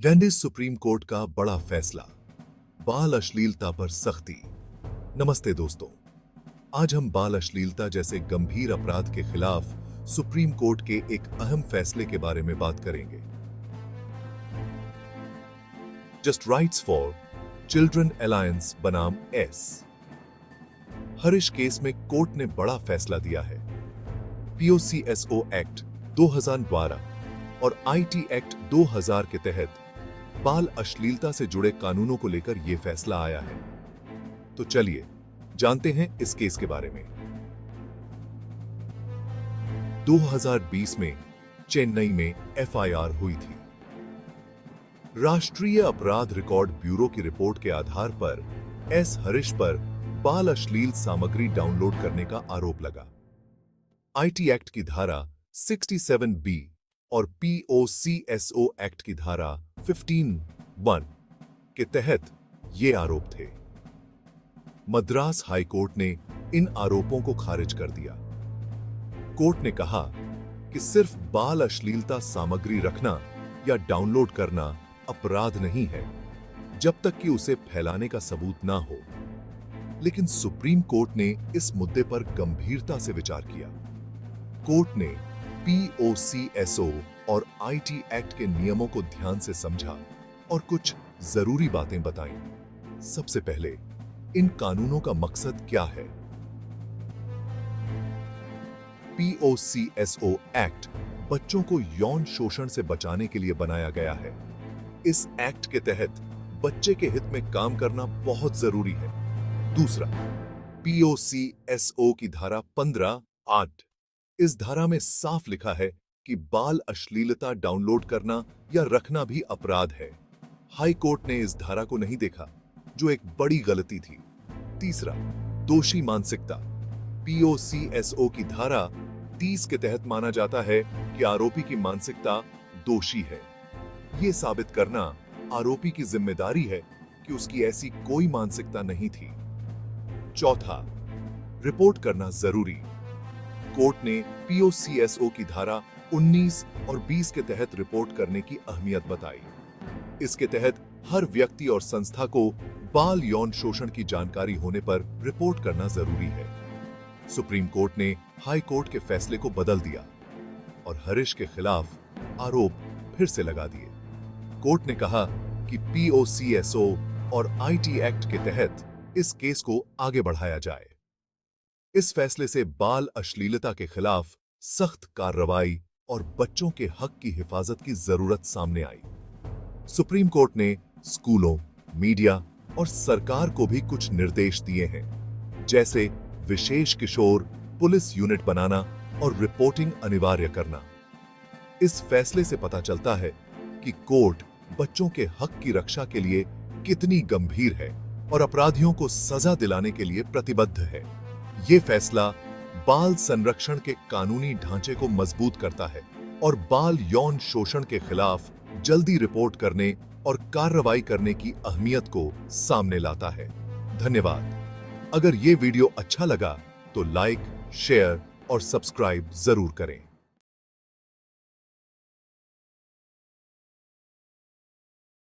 Venice supreme court का बड़ा फैसला, बाल अश्लीलता पर सख्ती। नमस्ते दोस्तों, आज हम बाल अश्लीलता जैसे गंभीर अपराध के खिलाफ सुप्रीम कोर्ट के एक अहम फैसले के बारे में बात करेंगे। Just rights for children alliance बनाम एस हरीश केस में कोर्ट ने बड़ा फैसला दिया है। पीओसीएसओ एक्ट 2012 और आईटी एक्ट 2000 के तहत बाल अश्लीलता से जुड़े कानूनों को लेकर यह फैसला आया है। तो चलिए जानते हैं इस केस के बारे में। 2020 में चेन्नई में एफआईआर हुई थी। राष्ट्रीय अपराध रिकॉर्ड ब्यूरो की रिपोर्ट के आधार पर एस हरीश पर बाल अश्लील सामग्री डाउनलोड करने का आरोप लगा। आईटी एक्ट की धारा 67B और पीओसीएसओ एक्ट की धारा 15(1) के तहत ये आरोप थे। मद्रास हाई कोर्ट ने इन आरोपों को खारिज कर दिया। कोर्ट ने कहा कि सिर्फ बाल अश्लीलता सामग्री रखना या डाउनलोड करना अपराध नहीं है, जब तक कि उसे फैलाने का सबूत ना हो। लेकिन सुप्रीम कोर्ट ने इस मुद्दे पर गंभीरता से विचार किया। कोर्ट ने पीओसीएसओ और आईटी एक्ट के नियमों को ध्यान से समझा और कुछ जरूरी बातें बताईं। सबसे पहले, इन कानूनों का मकसद क्या है? पीओसीएसओ एक्ट बच्चों को यौन शोषण से बचाने के लिए बनाया गया है। इस एक्ट के तहत बच्चे के हित में काम करना बहुत जरूरी है। दूसरा, पीओसीएसओ की धारा 15(8) इस धारा में साफ लिखा है कि बाल अश्लीलता डाउनलोड करना या रखना भी अपराध है। हाई कोर्ट ने इस धारा को नहीं देखा, जो एक बड़ी गलती थी। तीसरा, दोषी मानसिकता। पीओसीएसओ की धारा 30 के तहत माना जाता है कि आरोपी की मानसिकता दोषी है। यह साबित करना आरोपी की जिम्मेदारी है कि उसकी ऐसी कोई मानसिकता नहीं थी। चौथा, रिपोर्ट करना जरूरी। कोर्ट ने पीओसीएसओ की धारा 19 और 20 के तहत रिपोर्ट करने की अहमियत बताई। इसके तहत हर व्यक्ति और संस्था को बाल यौन शोषण की जानकारी होने पर रिपोर्ट करना जरूरी है। सुप्रीम कोर्ट ने हाई कोर्ट के फैसले को बदल दिया और हरीश के खिलाफ आरोप फिर से लगा दिए। कोर्ट ने कहा कि पीओसीएसओ और आईटी एक्ट के तहत इस केस को आगे बढ़ाया जाए। इस फैसले से बाल अश्लीलता के खिलाफ सख्त कार्रवाई और बच्चों के हक की हिफाजत की जरूरत सामने आई। सुप्रीम कोर्ट ने स्कूलों, मीडिया और सरकार को भी कुछ निर्देश दिए हैं, जैसे विशेष किशोर पुलिस यूनिट बनाना और रिपोर्टिंग अनिवार्य करना। इस फैसले से पता चलता है कि कोर्ट बच्चों के हक की रक्षा के लिए कितनी गंभीर है और अपराधियों को सजा दिलाने के लिए प्रतिबद्ध है। ये फैसला बाल संरक्षण के कानूनी ढांचे को मजबूत करता है और बाल यौन शोषण के खिलाफ जल्दी रिपोर्ट करने और कार्रवाई करने की अहमियत को सामने लाता है। धन्यवाद। अगर ये वीडियो अच्छा लगा तो लाइक, शेयर और सब्सक्राइब जरूर करें।